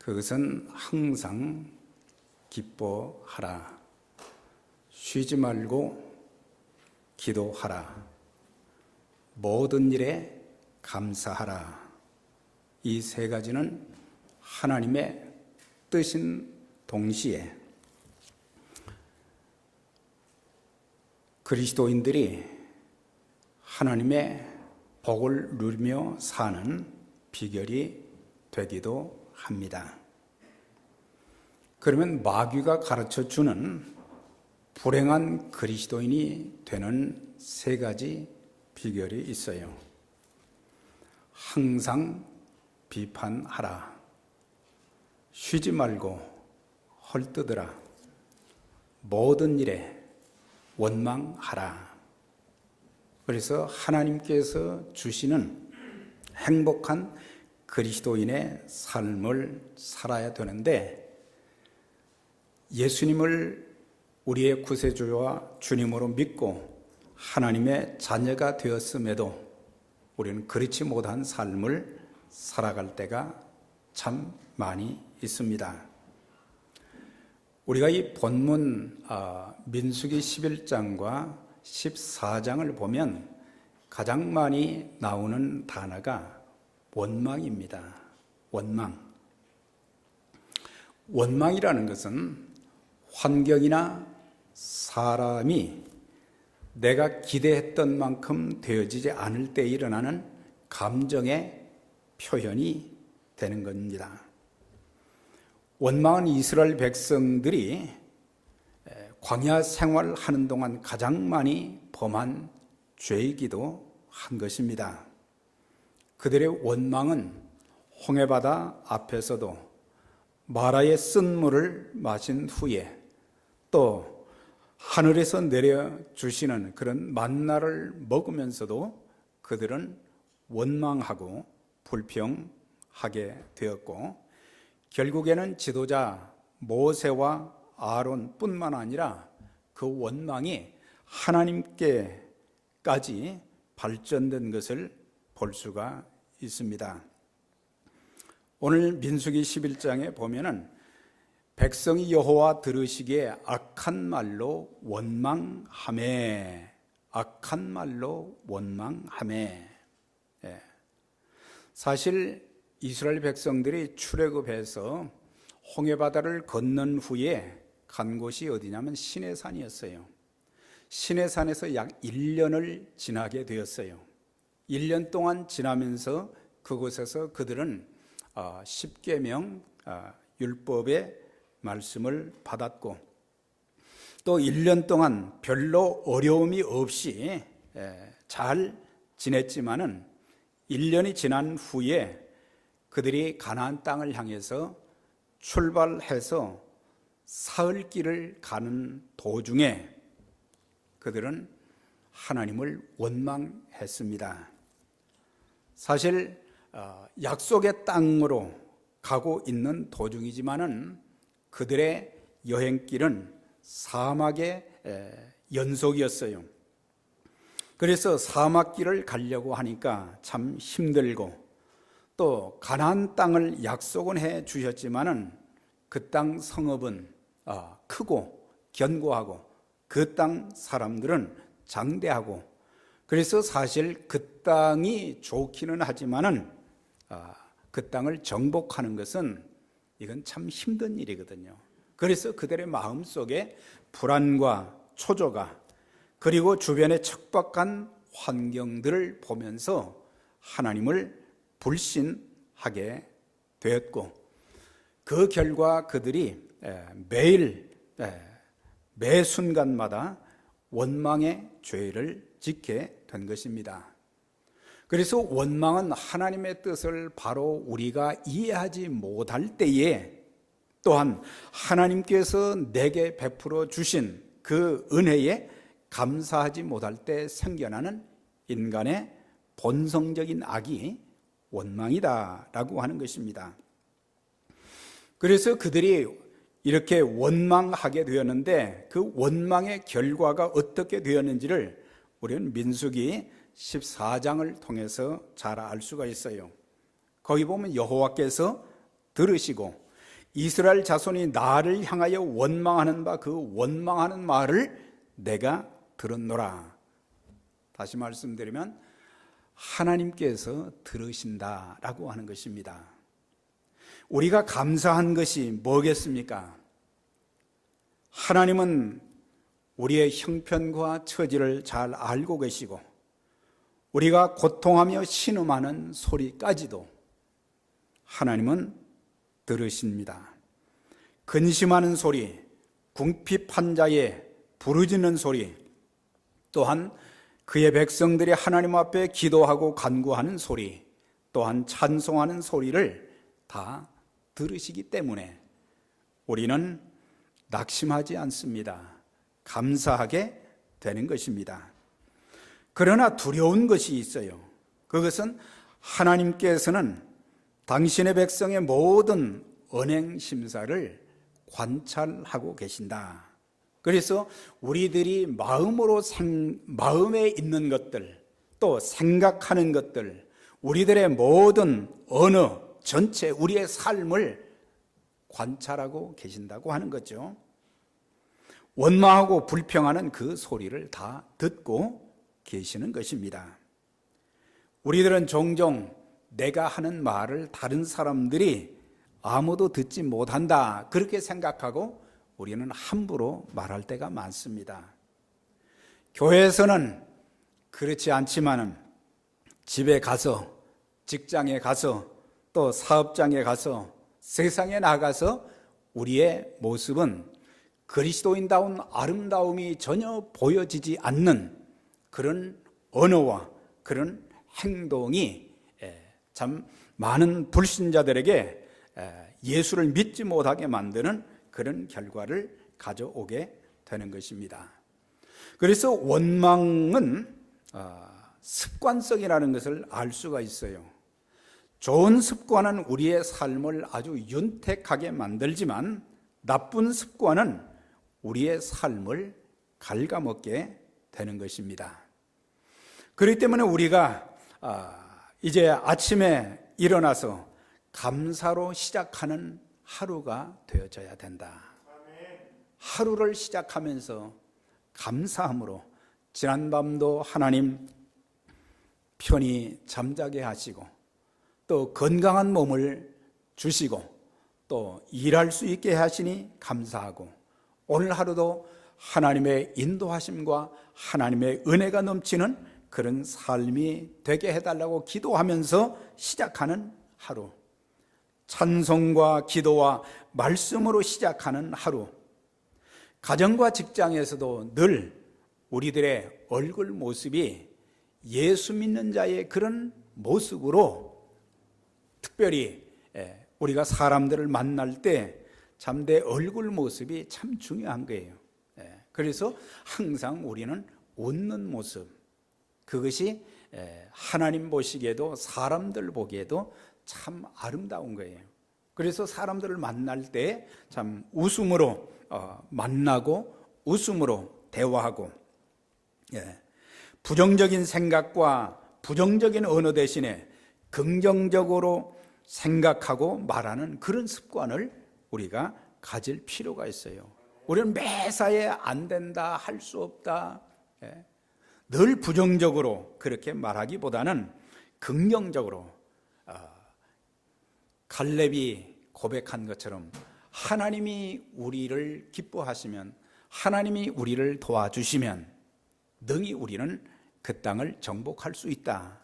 그것은 항상 기뻐하라, 쉬지 말고 기도하라, 모든 일에 감사하라. 이 세 가지는 하나님의 뜻인 동시에 그리스도인들이 하나님의 복을 누리며 사는 비결이 되기도 합니다. 그러면 마귀가 가르쳐주는 불행한 그리스도인이 되는 세 가지 비결이 있어요. 항상 비판하라, 쉬지 말고 헐뜯으라, 모든 일에 원망하라. 그래서 하나님께서 주시는 행복한 그리스도인의 삶을 살아야 되는데, 예수님을 우리의 구세주와 주님으로 믿고 하나님의 자녀가 되었음에도 우리는 그렇지 못한 삶을 살아갈 때가 참 많이 있습니다. 우리가 이 본문 민수기 11장과 14장을 보면 가장 많이 나오는 단어가 원망입니다. 원망이라는 것은 환경이나 사람이 내가 기대했던 만큼 되어지지 않을 때 일어나는 감정의 표현이 되는 겁니다. 원망은 이스라엘 백성들이 광야 생활하는 동안 가장 많이 범한 죄이기도 한 것입니다. 그들의 원망은 홍해바다 앞에서도 마라의 쓴 물을 마신 후에 또 하늘에서 내려주시는 그런 만나를 먹으면서도 그들은 원망하고 불평하게 되었고, 결국에는 지도자 모세와 아론뿐만 아니라 그 원망이 하나님께까지 발전된 것을 볼 수가 있습니다. 오늘 민수기 11장에 보면은 백성이 여호와 들으시기에 악한 말로 원망하매, 사실 이스라엘 백성들이 출애굽해서 홍해바다를 건넌 후에 간 곳이 어디냐면 시내산이었어요. 시내산에서 약 1년을 지나게 되었어요. 1년 동안 지나면서 그곳에서 그들은 십계명 율법의 말씀을 받았고, 또 1년 동안 별로 어려움이 없이 잘 지냈지만은 1년이 지난 후에 그들이 가나안 땅을 향해서 출발해서 사흘길을 가는 도중에 그들은 하나님을 원망했습니다. 사실 약속의 땅으로 가고 있는 도중이지만은 그들의 여행길은 사막의 연속이었어요. 그래서 사막길을 가려고 하니까 참 힘들고, 또 가나안 땅을 약속은 해 주셨지만은 그 땅 성읍은 크고 견고하고 그 땅 사람들은 장대하고, 그래서 사실 그 땅이 좋기는 하지만은 그 땅을 정복하는 것은 이건 참 힘든 일이거든요. 그래서 그들의 마음속에 불안과 초조가, 그리고 주변의 척박한 환경들을 보면서 하나님을 불신하게 되었고, 그 결과 그들이 매 순간마다 원망의 죄를 짓게 된 것입니다. 그래서 원망은 하나님의 뜻을 바로 우리가 이해하지 못할 때에, 또한 하나님께서 내게 베풀어 주신 그 은혜에 감사하지 못할 때 생겨나는 인간의 본성적인 악이 원망이다라고 하는 것입니다. 그래서 그들이 이렇게 원망하게 되었는데, 그 원망의 결과가 어떻게 되었는지를 우리는 민수기 14장을 통해서 잘 알 수가 있어요. 거기 보면 여호와께서 들으시고 이스라엘 자손이 나를 향하여 원망하는 바 그 원망하는 말을 내가 들었노라. 다시 말씀드리면 하나님께서 들으신다라고 하는 것입니다. 우리가 감사한 것이 뭐겠습니까? 하나님은 우리의 형편과 처지를 잘 알고 계시고 우리가 고통하며 신음하는 소리까지도 하나님은 들으십니다. 근심하는 소리, 궁핍한 자의 부르짖는 소리, 또한 그의 백성들이 하나님 앞에 기도하고 간구하는 소리, 또한 찬송하는 소리를 다 들으시기 때문에 우리는 낙심하지 않습니다. 감사하게 되는 것입니다. 그러나 두려운 것이 있어요. 그것은 하나님께서는 당신의 백성의 모든 언행 심사를 관찰하고 계신다. 그래서 우리들이 마음에 있는 것들, 또 생각하는 것들, 우리들의 모든 언어 전체 우리의 삶을 관찰하고 계신다고 하는 거죠. 원망하고 불평하는 그 소리를 다 듣고 계시는 것입니다. 우리들은 종종 내가 하는 말을 다른 사람들이 아무도 듣지 못한다 그렇게 생각하고 우리는 함부로 말할 때가 많습니다. 교회에서는 그렇지 않지만은 집에 가서, 직장에 가서, 또 사업장에 가서, 세상에 나가서 우리의 모습은 그리스도인다운 아름다움이 전혀 보여지지 않는 그런 언어와 그런 행동이 참 많은 불신자들에게 예수를 믿지 못하게 만드는 그런 결과를 가져오게 되는 것입니다. 그래서 원망은 습관성이라는 것을 알 수가 있어요. 좋은 습관은 우리의 삶을 아주 윤택하게 만들지만 나쁜 습관은 우리의 삶을 갉아먹게 되는 것입니다. 그렇기 때문에 우리가 이제 아침에 일어나서 감사로 시작하는 하루가 되어져야 된다. 하루를 시작하면서 감사함으로 지난밤도 하나님 편히 잠자게 하시고 또 건강한 몸을 주시고 또 일할 수 있게 하시니 감사하고 오늘 하루도 하나님의 인도하심과 하나님의 은혜가 넘치는 그런 삶이 되게 해달라고 기도하면서 시작하는 하루, 찬송과 기도와 말씀으로 시작하는 하루, 가정과 직장에서도 늘 우리들의 얼굴 모습이 예수 믿는 자의 그런 모습으로 특별히 우리가 사람들을 만날 때 참 내 얼굴 모습이 참 중요한 거예요. 그래서 항상 우리는 웃는 모습, 그것이 하나님 보시기에도 사람들 보기에도 참 아름다운 거예요. 그래서 사람들을 만날 때 참 웃음으로 만나고 웃음으로 대화하고 부정적인 생각과 부정적인 언어 대신에 긍정적으로 생각하고 말하는 그런 습관을 우리가 가질 필요가 있어요. 우리는 매사에 안 된다, 할 수 없다, 늘 부정적으로 그렇게 말하기보다는 긍정적으로 갈렙이 고백한 것처럼 하나님이 우리를 기뻐하시면, 하나님이 우리를 도와주시면 능히 우리는 그 땅을 정복할 수 있다.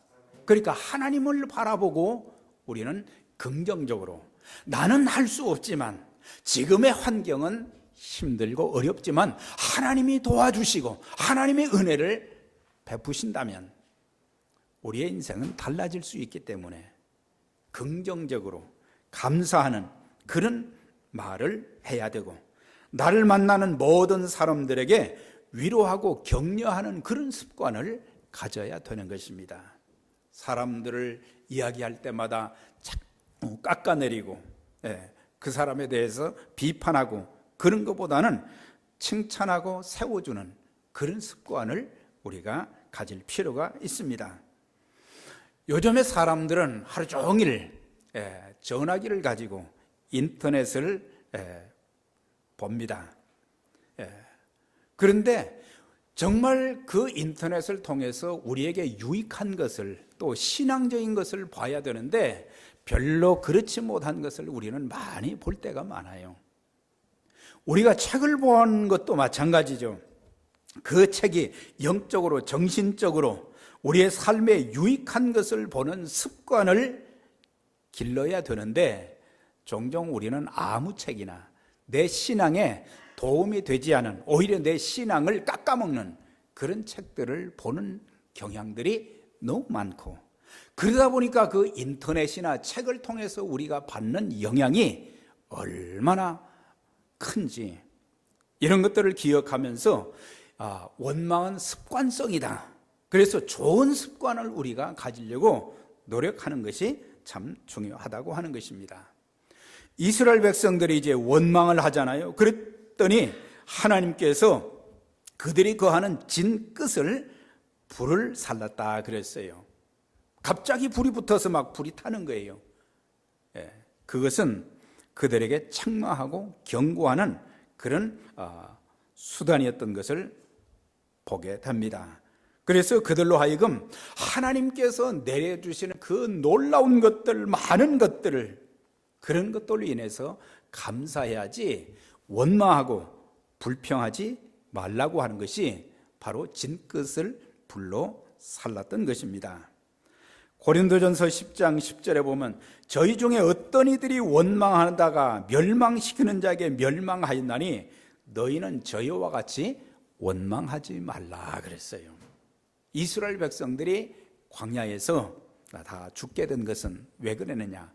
그러니까 하나님을 바라보고 우리는 긍정적으로, 나는 할 수 없지만, 지금의 환경은 힘들고 어렵지만 하나님이 도와주시고 하나님의 은혜를 베푸신다면 우리의 인생은 달라질 수 있기 때문에 긍정적으로 감사하는 그런 말을 해야 되고, 나를 만나는 모든 사람들에게 위로하고 격려하는 그런 습관을 가져야 되는 것입니다. 사람들을 이야기할 때마다 자꾸 깎아내리고 그 사람에 대해서 비판하고 그런 것보다는 칭찬하고 세워주는 그런 습관을 우리가 가질 필요가 있습니다. 요즘의 사람들은 하루 종일 전화기를 가지고 인터넷을 봅니다. 그런데 정말 그 인터넷을 통해서 우리에게 유익한 것을, 또 신앙적인 것을 봐야 되는데 별로 그렇지 못한 것을 우리는 많이 볼 때가 많아요. 우리가 책을 보는 것도 마찬가지죠. 그 책이 영적으로, 정신적으로 우리의 삶에 유익한 것을 보는 습관을 길러야 되는데, 종종 우리는 아무 책이나 내 신앙에 도움이 되지 않은, 오히려 내 신앙을 깎아먹는 그런 책들을 보는 경향들이 너무 많고, 그러다 보니까 그 인터넷이나 책을 통해서 우리가 받는 영향이 얼마나 큰지, 이런 것들을 기억하면서 원망은 습관성이다. 그래서 좋은 습관을 우리가 가지려고 노력하는 것이 참 중요하다고 하는 것입니다. 이스라엘 백성들이 이제 원망을 하잖아요. 그랬더니 하나님께서 그들이 거하는 진 끝을 불을 살랐다 그랬어요. 갑자기 불이 붙어서 막 불이 타는 거예요. 그것은 그들에게 책망하고 경고하는 그런 수단이었던 것을 보게 됩니다. 그래서 그들로 하여금 하나님께서 내려주시는 그 놀라운 것들, 많은 것들을, 그런 것들로 인해서 감사해야지 원망하고 불평하지 말라고 하는 것이 바로 진끝을 불로 살랐던 것입니다. 고린도전서 10장 10절에 보면 저희 중에 어떤 이들이 원망하다가 멸망시키는 자에게 멸망하였나니 너희는 저희와 같이 원망하지 말라 그랬어요. 이스라엘 백성들이 광야에서 다 죽게 된 것은 왜 그러느냐?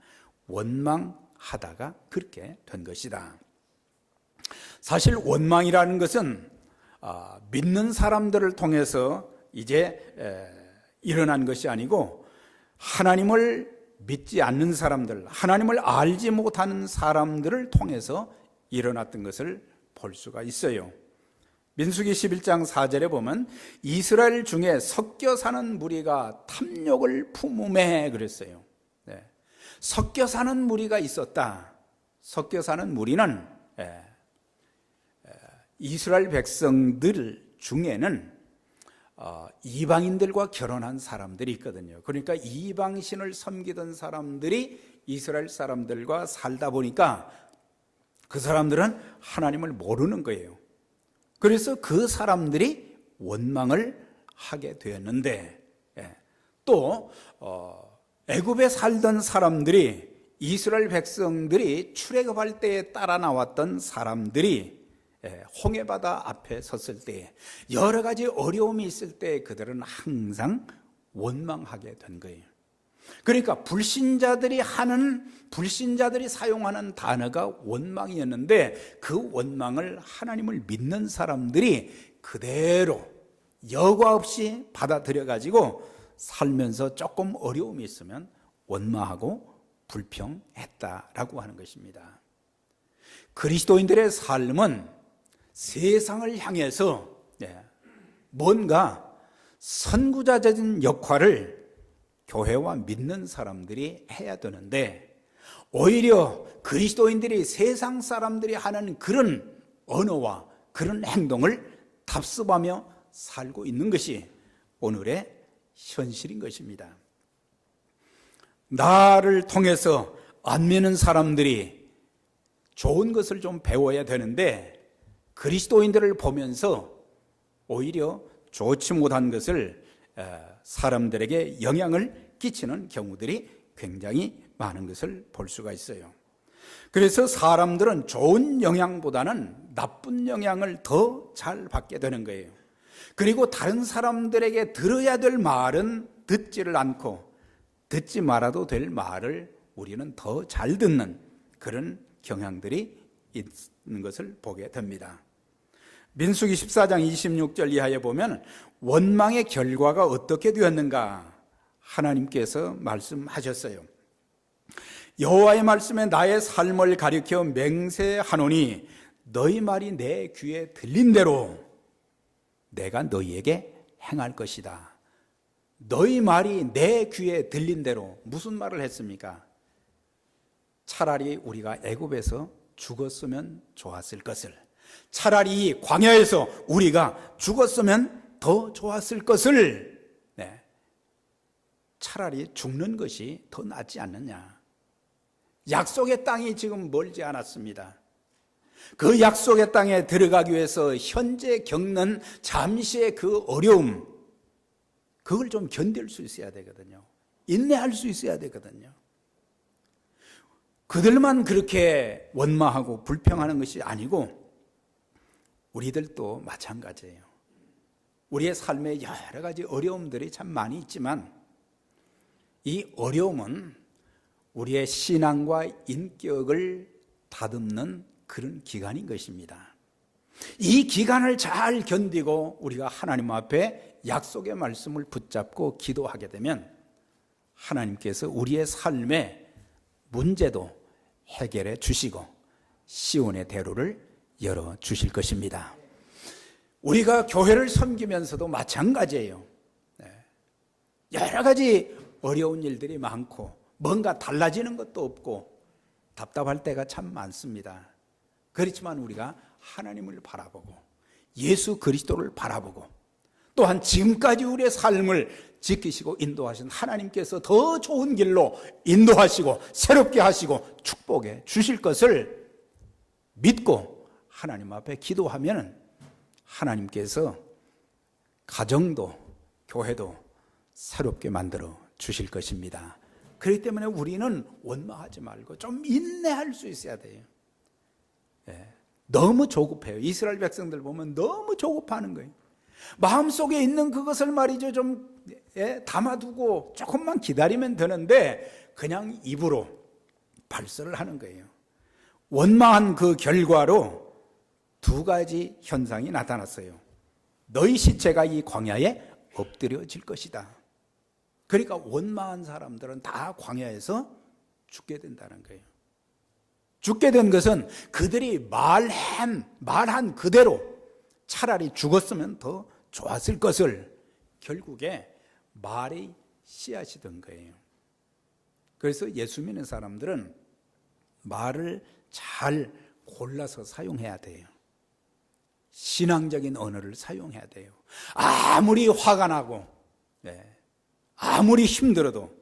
원망하다가 그렇게 된 것이다. 사실 원망이라는 것은 믿는 사람들을 통해서 이제 일어난 것이 아니고, 하나님을 믿지 않는 사람들, 하나님을 알지 못하는 사람들을 통해서 일어났던 것을 볼 수가 있어요. 민수기 11장 4절에 보면 이스라엘 중에 섞여 사는 무리가 탐욕을 품음에 그랬어요. 섞여 사는 무리가 있었다. 섞여 사는 무리는 이스라엘 백성들 중에는 이방인들과 결혼한 사람들이 있거든요. 그러니까 이방신을 섬기던 사람들이 이스라엘 사람들과 살다 보니까 그 사람들은 하나님을 모르는 거예요. 그래서 그 사람들이 원망을 하게 되었는데, 또 애굽에 살던 사람들이, 이스라엘 백성들이 출애굽할 때에 따라 나왔던 사람들이 홍해바다 앞에 섰을 때, 여러 가지 어려움이 있을 때 그들은 항상 원망하게 된 거예요. 그러니까 불신자들이 사용하는 단어가 원망이었는데, 그 원망을 하나님을 믿는 사람들이 그대로 여과 없이 받아들여 가지고 살면서 조금 어려움이 있으면 원망하고 불평했다라고 하는 것입니다. 그리스도인들의 삶은 세상을 향해서 뭔가 선구자적인 역할을 교회와 믿는 사람들이 해야 되는데, 오히려 그리스도인들이 세상 사람들이 하는 그런 언어와 그런 행동을 답습하며 살고 있는 것이 오늘의 현실인 것입니다. 나를 통해서 안 믿는 사람들이 좋은 것을 좀 배워야 되는데, 그리스도인들을 보면서 오히려 좋지 못한 것을 사람들에게 영향을 끼치는 경우들이 굉장히 많은 것을 볼 수가 있어요. 그래서 사람들은 좋은 영향보다는 나쁜 영향을 더 잘 받게 되는 거예요. 그리고 다른 사람들에게 들어야 될 말은 듣지를 않고, 듣지 말아도 될 말을 우리는 더 잘 듣는 그런 경향들이 있는 것을 보게 됩니다. 민수기 14장 26절 이하에 보면 원망의 결과가 어떻게 되었는가 하나님께서 말씀하셨어요. 여호와의 말씀에 나의 삶을 가리켜 맹세하노니 너희 말이 내 귀에 들린 대로 내가 너희에게 행할 것이다. 너희 말이 내 귀에 들린 대로 무슨 말을 했습니까? 차라리 우리가 애굽에서 죽었으면 좋았을 것을, 차라리 광야에서 우리가 죽었으면 더 좋았을 것을, 차라리 죽는 것이 더 낫지 않느냐. 약속의 땅이 지금 멀지 않았습니다. 그 약속의 땅에 들어가기 위해서 현재 겪는 잠시의 그 어려움, 그걸 좀 견딜 수 있어야 되거든요. 인내할 수 있어야 되거든요. 그들만 그렇게 원망하고 불평하는 것이 아니고 우리들도 마찬가지예요. 우리의 삶에 여러 가지 어려움들이 참 많이 있지만 이 어려움은 우리의 신앙과 인격을 다듬는 그런 기간인 것입니다. 이 기간을 잘 견디고 우리가 하나님 앞에 약속의 말씀을 붙잡고 기도하게 되면 하나님께서 우리의 삶의 문제도 해결해 주시고 시온의 대로를 열어 주실 것입니다. 우리가 교회를 섬기면서도 마찬가지예요. 여러 가지 어려운 일들이 많고 뭔가 달라지는 것도 없고 답답할 때가 참 많습니다. 그렇지만 우리가 하나님을 바라보고 예수 그리스도를 바라보고 또한 지금까지 우리의 삶을 지키시고 인도하신 하나님께서 더 좋은 길로 인도하시고 새롭게 하시고 축복해 주실 것을 믿고 하나님 앞에 기도하면 하나님께서 가정도 교회도 새롭게 만들어 주실 것입니다. 그렇기 때문에 우리는 원망하지 말고 좀 인내할 수 있어야 돼요. 너무 조급해요. 이스라엘 백성들 보면 너무 조급하는 거예요. 마음속에 있는 그것을 말이죠 좀 담아두고 조금만 기다리면 되는데 그냥 입으로 발설을 하는 거예요. 원망한 그 결과로 두 가지 현상이 나타났어요. 너희 시체가 이 광야에 엎드려질 것이다. 그러니까 원망한 사람들은 다 광야에서 죽게 된다는 거예요. 죽게 된 것은 그들이 말한 그대로 차라리 죽었으면 더 좋았을 것을 결국에 말의 씨앗이 된 거예요. 그래서 예수 믿는 사람들은 말을 잘 골라서 사용해야 돼요. 신앙적인 언어를 사용해야 돼요. 아무리 화가 나고 아무리 힘들어도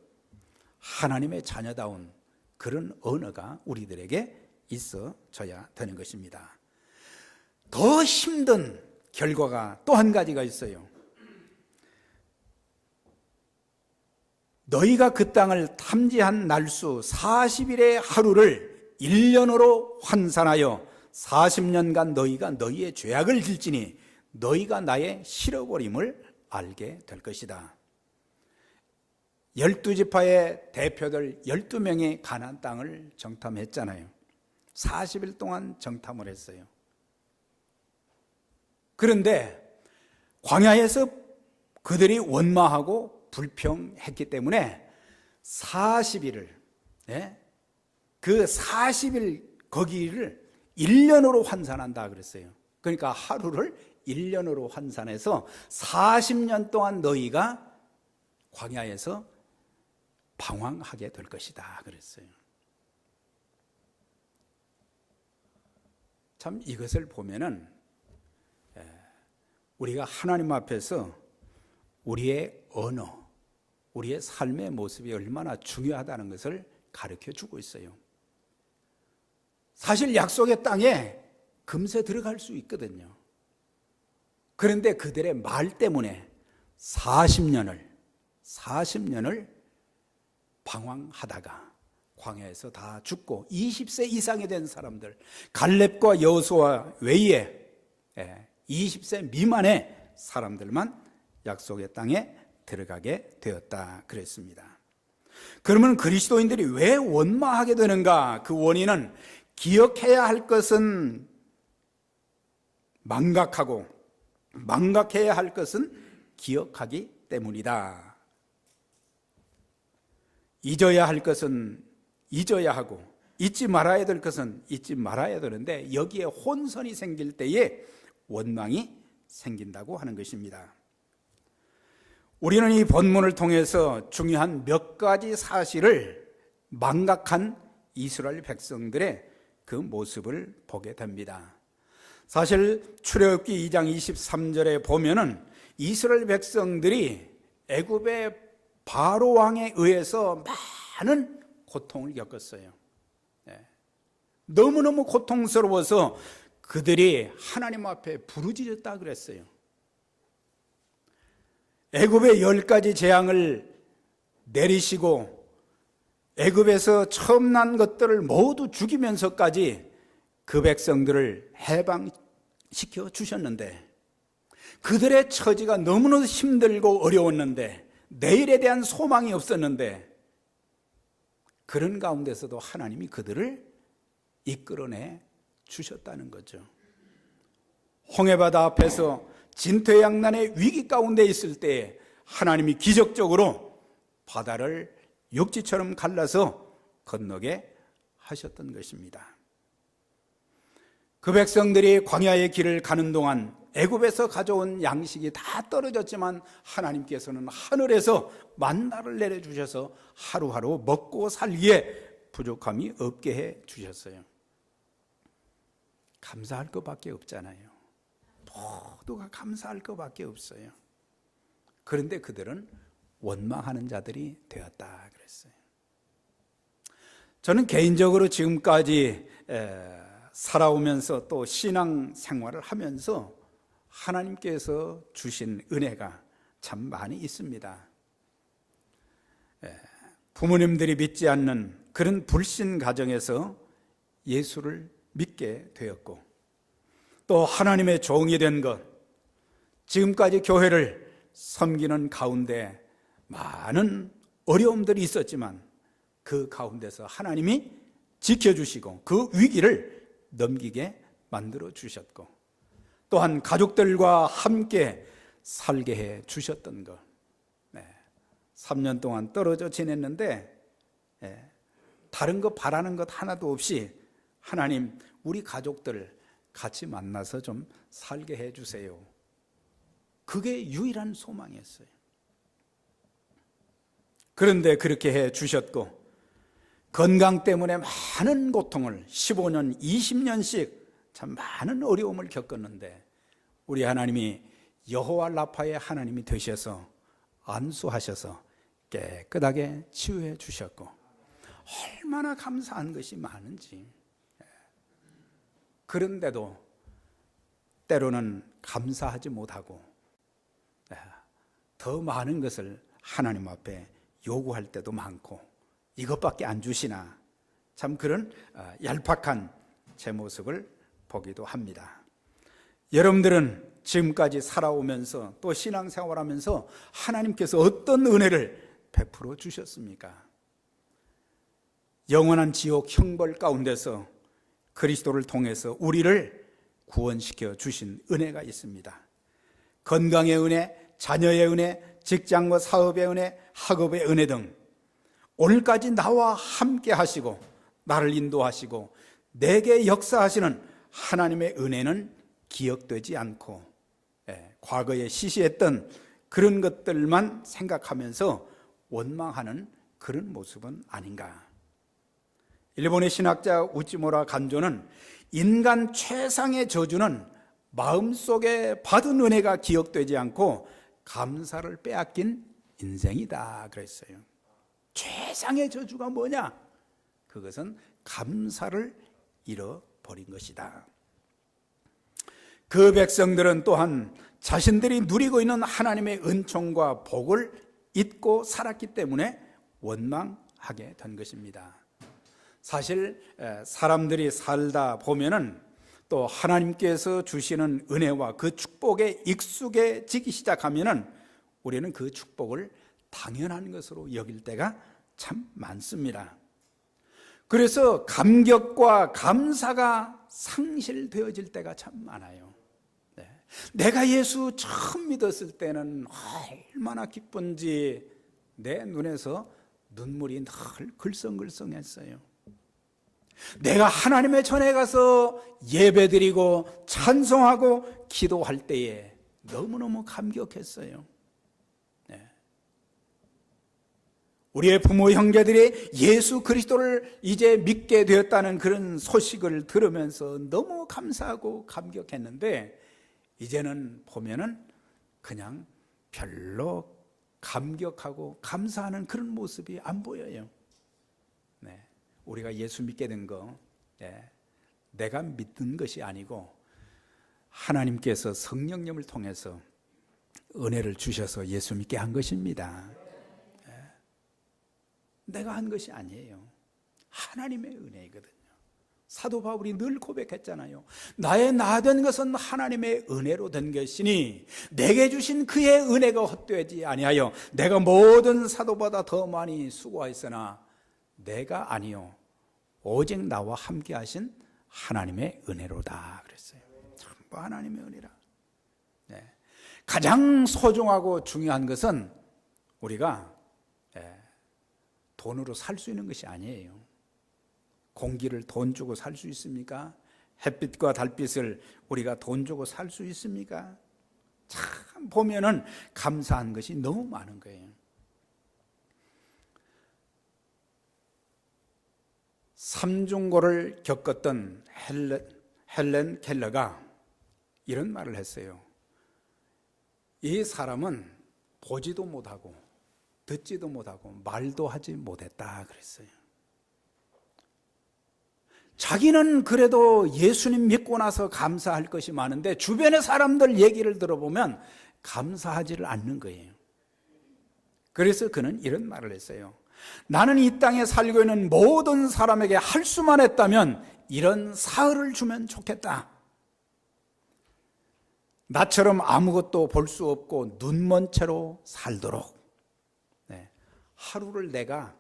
하나님의 자녀다운 그런 언어가 우리들에게 있어져야 되는 것입니다. 더 힘든 결과가 또 한 가지가 있어요. 너희가 그 땅을 탐지한 날수 40일의 하루를 1년으로 환산하여 40년간 너희가 너희의 죄악을 질지니 너희가 나의 실어버림을 알게 될 것이다. 12지파의 대표들 12명이 가나안 땅을 정탐했잖아요. 40일 동안 정탐을 했어요. 그런데 광야에서 그들이 원망하고 불평했기 때문에 40일을 그 40일 거기를 1년으로 환산한다 그랬어요. 그러니까 하루를 1년으로 환산해서 40년 동안 너희가 광야에서 방황하게 될 것이다 그랬어요. 참 이것을 보면은 우리가 하나님 앞에서 우리의 언어, 우리의 삶의 모습이 얼마나 중요하다는 것을 가르쳐 주고 있어요. 사실 약속의 땅에 금세 들어갈 수 있거든요. 그런데 그들의 말 때문에 40년을 방황하다가 광야에서 다 죽고 20세 이상이 된 사람들, 갈렙과 여호수아 외에 20세 미만의 사람들만 약속의 땅에 들어가게 되었다 그랬습니다. 그러면 그리스도인들이 왜 원망하게 되는가? 그 원인은 기억해야 할 것은 망각하고 망각해야 할 것은 기억하기 때문이다. 잊어야 할 것은 잊어야 하고 잊지 말아야 될 것은 잊지 말아야 되는데 여기에 혼선이 생길 때에 원망이 생긴다고 하는 것입니다. 우리는 이 본문을 통해서 중요한 몇 가지 사실을 망각한 이스라엘 백성들의 그 모습을 보게 됩니다. 사실 출애굽기 2장 23절에 보면은 이스라엘 백성들이 애굽의 바로 왕에 의해서 많은 고통을 겪었어요. 너무너무 고통스러워서 그들이 하나님 앞에 부르짖었다 그랬어요. 애굽의 10가지 재앙을 내리시고 애굽에서 처음 난 것들을 모두 죽이면서까지 그 백성들을 해방시켜 주셨는데, 그들의 처지가 너무너무 힘들고 어려웠는데, 내일에 대한 소망이 없었는데, 그런 가운데서도 하나님이 그들을 이끌어내 주셨다는 거죠. 홍해바다 앞에서 진퇴양난의 위기 가운데 있을 때 하나님이 기적적으로 바다를 육지처럼 갈라서 건너게 하셨던 것입니다. 그 백성들이 광야의 길을 가는 동안 애굽에서 가져온 양식이 다 떨어졌지만 하나님께서는 하늘에서 만나를 내려주셔서 하루하루 먹고 살기에 부족함이 없게 해 주셨어요. 감사할 것밖에 없잖아요. 모두가 감사할 것밖에 없어요. 그런데 그들은 원망하는 자들이 되었다 그랬어요. 저는 개인적으로 지금까지 살아오면서 또 신앙 생활을 하면서 하나님께서 주신 은혜가 참 많이 있습니다. 부모님들이 믿지 않는 그런 불신 가정에서 예수를 믿게 되었고, 또 하나님의 종이 된 것, 지금까지 교회를 섬기는 가운데 많은 어려움들이 있었지만 그 가운데서 하나님이 지켜주시고 그 위기를 넘기게 만들어 주셨고, 또한 가족들과 함께 살게 해 주셨던 것. 3년 동안 떨어져 지냈는데 다른 거 바라는 것 하나도 없이 하나님, 우리 가족들 같이 만나서 좀 살게 해 주세요. 그게 유일한 소망이었어요. 그런데 그렇게 해 주셨고, 건강 때문에 많은 고통을 15년, 20년씩 참 많은 어려움을 겪었는데 우리 하나님이 여호와 라파의 하나님이 되셔서 안수하셔서 깨끗하게 치유해 주셨고, 얼마나 감사한 것이 많은지. 그런데도 때로는 감사하지 못하고 더 많은 것을 하나님 앞에 요구할 때도 많고, 이것밖에 안 주시나, 참 그런 얄팍한 제 모습을 보기도 합니다. 여러분들은 지금까지 살아오면서 또 신앙생활하면서 하나님께서 어떤 은혜를 베풀어 주셨습니까? 영원한 지옥 형벌 가운데서 그리스도를 통해서 우리를 구원시켜 주신 은혜가 있습니다. 건강의 은혜, 자녀의 은혜, 직장과 사업의 은혜, 학업의 은혜 등 오늘까지 나와 함께 하시고 나를 인도하시고 내게 역사하시는 하나님의 은혜는 기억되지 않고 과거에 시시했던 그런 것들만 생각하면서 원망하는 그런 모습은 아닌가. 일본의 신학자 우찌무라 간조는 인간 최상의 저주는 마음속에 받은 은혜가 기억되지 않고 감사를 빼앗긴 인생이다 그랬어요. 최상의 저주가 뭐냐? 그것은 감사를 잃어버린 것이다. 그 백성들은 또한 자신들이 누리고 있는 하나님의 은총과 복을 잊고 살았기 때문에 원망하게 된 것입니다. 사실 사람들이 살다 보면은 또 하나님께서 주시는 은혜와 그 축복에 익숙해지기 시작하면은 우리는 그 축복을 당연한 것으로 여길 때가 참 많습니다. 그래서 감격과 감사가 상실되어질 때가 참 많아요. 내가 예수 처음 믿었을 때는 얼마나 기쁜지 내 눈에서 눈물이 늘 글썽글썽했어요. 내가 하나님의 전에 가서 예배드리고 찬송하고 기도할 때에 너무너무 감격했어요. 우리의 부모 형제들이 예수 그리스도를 이제 믿게 되었다는 그런 소식을 들으면서 너무 감사하고 감격했는데, 이제는 보면은 그냥 별로 감격하고 감사하는 그런 모습이 안 보여요. 네, 우리가 예수 믿게 된 거, 내가 믿는 것이 아니고 하나님께서 성령님을 통해서 은혜를 주셔서 예수 믿게 한 것입니다. 내가 한 것이 아니에요. 하나님의 은혜이거든요. 사도 바울이 늘 고백했잖아요. 나의 나 된 것은 하나님의 은혜로 된 것이니 내게 주신 그의 은혜가 헛되지 아니하여 내가 모든 사도보다 더 많이 수고하였으나 내가 아니요 오직 나와 함께 하신 하나님의 은혜로다 그랬어요. 전부 하나님의 은혜라. 가장 소중하고 중요한 것은 우리가 돈으로 살 수 있는 것이 아니에요. 공기를 돈 주고 살 수 있습니까? 햇빛과 달빛을 우리가 돈 주고 살 수 있습니까? 참 보면은 감사한 것이 너무 많은 거예요. 삼중고를 겪었던 헬렌 켈러가 이런 말을 했어요. 이 사람은 보지도 못하고 듣지도 못하고 말도 하지 못했다 그랬어요. 자기는 그래도 예수님 믿고 나서 감사할 것이 많은데 주변의 사람들 얘기를 들어보면 감사하지를 않는 거예요. 그래서 그는 이런 말을 했어요. 나는 이 땅에 살고 있는 모든 사람에게 할 수만 했다면 이런 사흘을 주면 좋겠다. 나처럼 아무것도 볼 수 없고 눈먼 채로 살도록 하루를 내가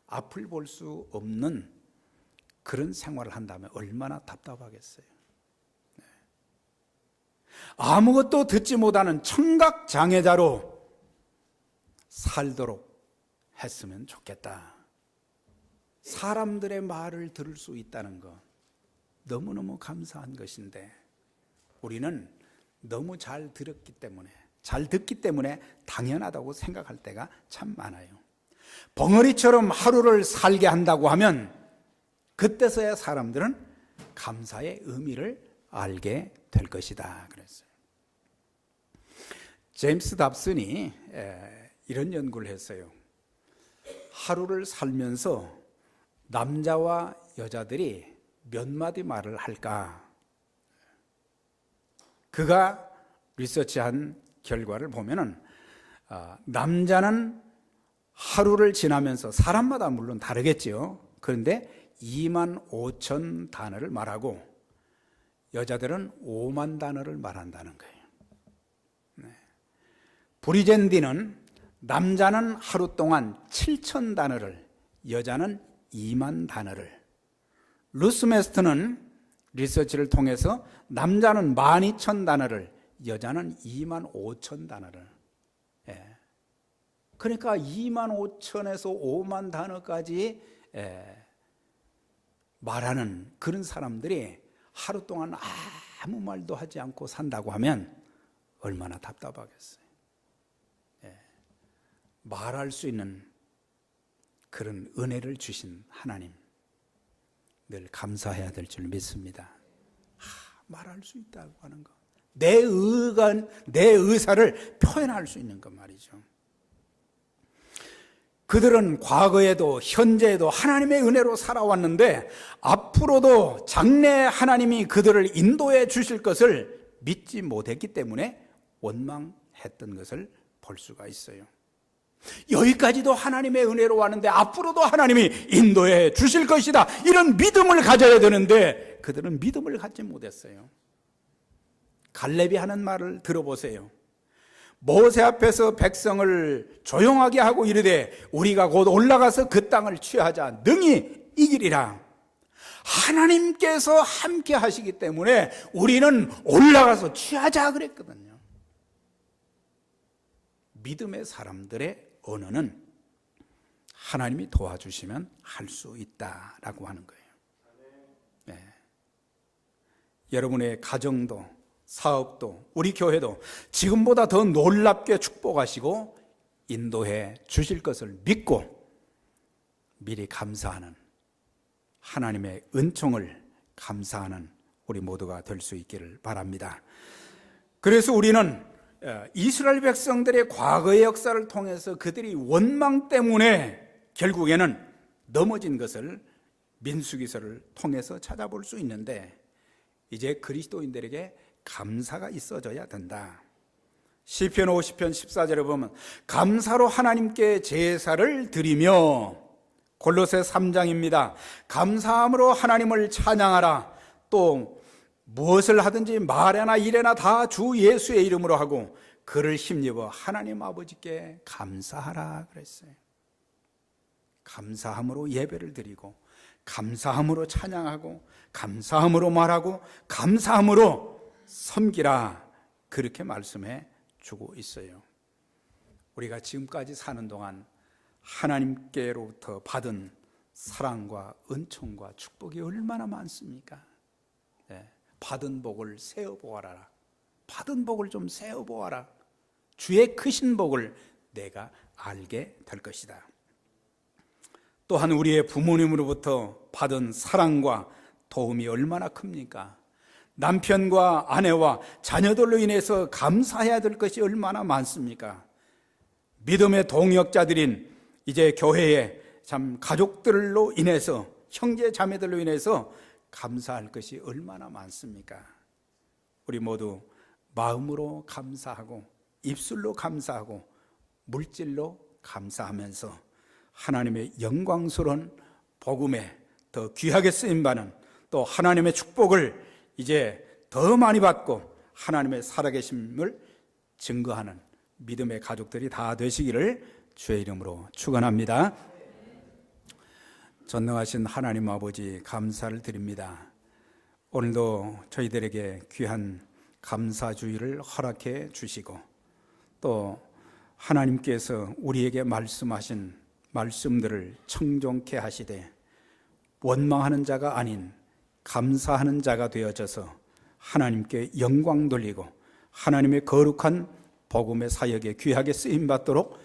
앞을 볼 수 없는 그런 생활을 한다면 얼마나 답답하겠어요. 아무것도 듣지 못하는 청각장애자로 살도록 했으면 좋겠다. 사람들의 말을 들을 수 있다는 것 너무너무 감사한 것인데 우리는 너무 잘 듣기 때문에 당연하다고 생각할 때가 참 많아요. 벙어리처럼 하루를 살게 한다고 하면 그때서야 사람들은 감사의 의미를 알게 될 것이다 그랬어요. 제임스 답슨이 이런 연구를 했어요. 하루를 살면서 남자와 여자들이 몇 마디 말을 할까? 그가 리서치한 결과를 보면은 남자는 하루를 지나면서 사람마다 물론 다르겠죠. 그런데 25,000 단어를 말하고 여자들은 5만 단어를 말한다는 거예요. 브리젠디는 남자는 하루 동안 7,000 단어를, 여자는 2만 단어를. 루스메스트는 리서치를 통해서 남자는 12,000 단어를, 여자는 25,000 단어를. 그러니까 25,000에서 5만 단어까지 말하는 그런 사람들이 하루 동안 아무 말도 하지 않고 산다고 하면 얼마나 답답하겠어요. 말할 수 있는 그런 은혜를 주신 하나님 늘 감사해야 될 줄 믿습니다. 말할 수 있다고 하는 것, 내 의사를 표현할 수 있는 것 말이죠. 그들은 과거에도 현재에도 하나님의 은혜로 살아왔는데 앞으로도 장래에 하나님이 그들을 인도해 주실 것을 믿지 못했기 때문에 원망했던 것을 볼 수가 있어요. 여기까지도 하나님의 은혜로 왔는데 앞으로도 하나님이 인도해 주실 것이다, 이런 믿음을 가져야 되는데 그들은 믿음을 갖지 못했어요. 갈렙이 하는 말을 들어보세요. 모세 앞에서 백성을 조용하게 하고 이르되 우리가 곧 올라가서 그 땅을 취하자, 능히 이기리라. 하나님께서 함께 하시기 때문에 우리는 올라가서 취하자 그랬거든요. 믿음의 사람들의 언어는 하나님이 도와주시면 할 수 있다라고 하는 거예요. 여러분의 가정도 사업도 우리 교회도 지금보다 더 놀랍게 축복하시고 인도해 주실 것을 믿고 미리 감사하는, 하나님의 은총을 감사하는 우리 모두가 될 수 있기를 바랍니다. 그래서 우리는 이스라엘 백성들의 과거의 역사를 통해서 그들이 원망 때문에 결국에는 넘어진 것을 민수기서를 통해서 찾아볼 수 있는데, 이제 그리스도인들에게 감사가 있어져야 된다. 시편 50편 14절에 보면 감사로 하나님께 제사를 드리며, 골로새 3장입니다. 감사함으로 하나님을 찬양하라. 또 무엇을 하든지 말에나 일에나 다 주 예수의 이름으로 하고 그를 힘입어 하나님 아버지께 감사하라 그랬어요. 감사함으로 예배를 드리고, 감사함으로 찬양하고, 감사함으로 말하고, 감사함으로 섬기라, 그렇게 말씀해 주고 있어요. 우리가 지금까지 사는 동안 하나님께로부터 받은 사랑과 은총과 축복이 얼마나 많습니까? 네, 받은 복을 세어보아라. 받은 복을 좀 세어보아라. 주의 크신 복을 내가 알게 될 것이다. 또한 우리의 부모님으로부터 받은 사랑과 도움이 얼마나 큽니까? 남편과 아내와 자녀들로 인해서 감사해야 될 것이 얼마나 많습니까? 믿음의 동역자들인 이제 교회의 참 가족들로 인해서, 형제 자매들로 인해서 감사할 것이 얼마나 많습니까? 우리 모두 마음으로 감사하고, 입술로 감사하고, 물질로 감사하면서 하나님의 영광스러운 복음에 더 귀하게 쓰임받는, 또 하나님의 축복을 이제 더 많이 받고 하나님의 살아계심을 증거하는 믿음의 가족들이 다 되시기를 주의 이름으로 축원합니다. 전능하신 하나님 아버지, 감사를 드립니다. 오늘도 저희들에게 귀한 감사주의를 허락해 주시고, 또 하나님께서 우리에게 말씀하신 말씀들을 청종케 하시되 원망하는 자가 아닌 감사하는 자가 되어져서 하나님께 영광 돌리고 하나님의 거룩한 복음의 사역에 귀하게 쓰임받도록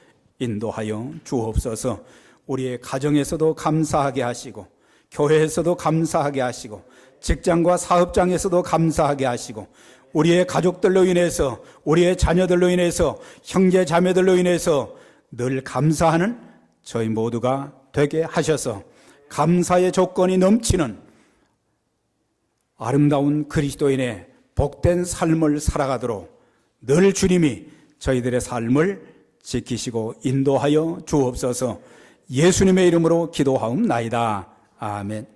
인도하여 주옵소서. 우리의 가정에서도 감사하게 하시고, 교회에서도 감사하게 하시고, 직장과 사업장에서도 감사하게 하시고, 우리의 가족들로 인해서, 우리의 자녀들로 인해서, 형제 자매들로 인해서 늘 감사하는 저희 모두가 되게 하셔서 감사의 조건이 넘치는 아름다운 그리스도인의 복된 삶을 살아가도록 늘 주님이 저희들의 삶을 지키시고 인도하여 주옵소서. 예수님의 이름으로 기도하옵나이다. 아멘.